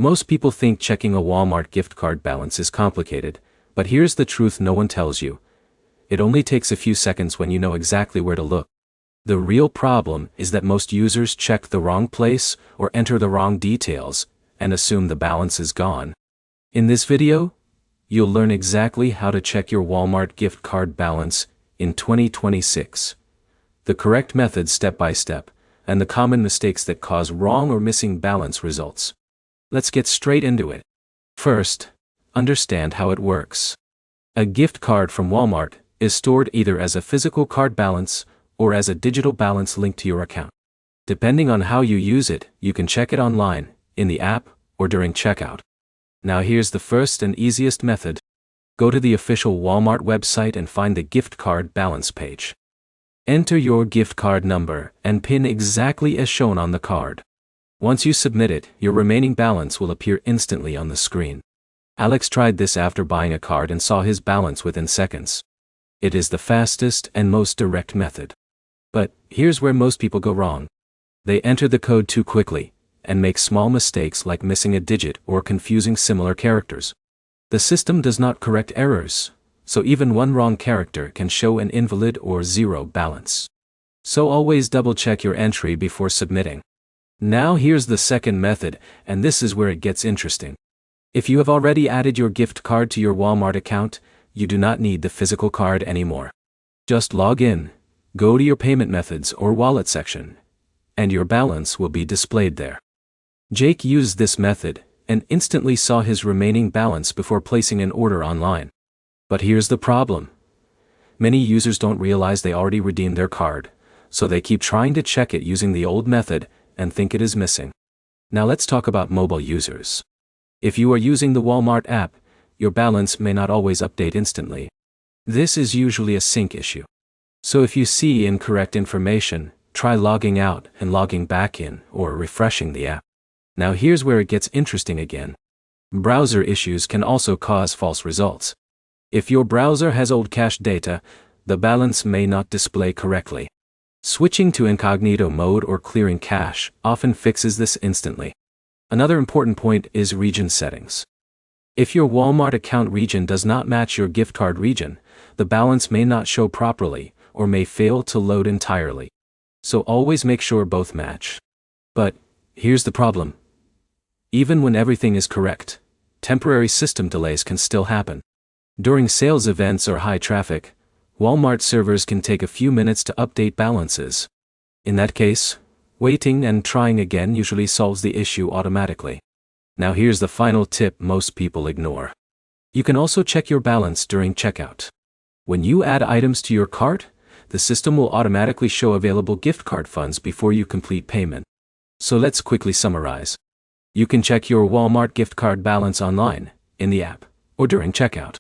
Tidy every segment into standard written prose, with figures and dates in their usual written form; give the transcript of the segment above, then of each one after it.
Most people think checking a Walmart gift card balance is complicated, but here's the truth no one tells you. It only takes a few seconds when you know exactly where to look. The real problem is that most users check the wrong place or enter the wrong details and assume the balance is gone. In this video, you'll learn exactly how to check your Walmart gift card balance in 2026. The correct method step by step, and the common mistakes that cause wrong or missing balance results. Let's get straight into it. First, understand how it works. A gift card from Walmart is stored either as a physical card balance or as a digital balance linked to your account. Depending on how you use it, you can check it online, in the app, or during checkout. Now here's the first and easiest method. Go to the official Walmart website and find the gift card balance page. Enter your gift card number and PIN exactly as shown on the card. Once you submit it, your remaining balance will appear instantly on the screen. Alex tried this after buying a card and saw his balance within seconds. It is the fastest and most direct method. But here's where most people go wrong. They enter the code too quickly and make small mistakes like missing a digit or confusing similar characters. The system does not correct errors, so even one wrong character can show an invalid or zero balance. So always double-check your entry before submitting. Now here's the second method, and this is where it gets interesting. If you have already added your gift card to your Walmart account, you do not need the physical card anymore. Just log in, go to your payment methods or wallet section, and your balance will be displayed there. Jake used this method and instantly saw his remaining balance before placing an order online. But here's the problem. Many users don't realize they already redeemed their card, so they keep trying to check it using the old method and think it is missing. Now let's talk about mobile users. If you are using the Walmart app, your balance may not always update instantly. This is usually a sync issue. So if you see incorrect information, try logging out and logging back in or refreshing the app. Now here's where it gets interesting again. Browser issues can also cause false results. If your browser has old cached data, the balance may not display correctly. Switching to incognito mode or clearing cache often fixes this instantly. Another important point is region settings. If your Walmart account region does not match your gift card region, the balance may not show properly or may fail to load entirely. So always make sure both match. But here's the problem. Even when everything is correct, temporary system delays can still happen. During sales events or high traffic, Walmart servers can take a few minutes to update balances. In that case, waiting and trying again usually solves the issue automatically. Now here's the final tip most people ignore. You can also check your balance during checkout. When you add items to your cart, the system will automatically show available gift card funds before you complete payment. So let's quickly summarize. You can check your Walmart gift card balance online, in the app, or during checkout.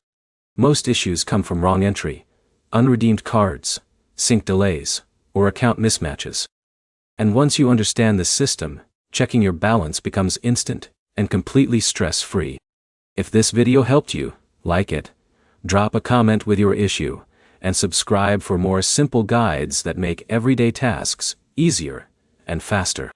Most issues come from wrong entry, unredeemed cards, sync delays, or account mismatches. And once you understand the system, checking your balance becomes instant and completely stress-free. If this video helped you, like it, drop a comment with your issue, and subscribe for more simple guides that make everyday tasks easier and faster.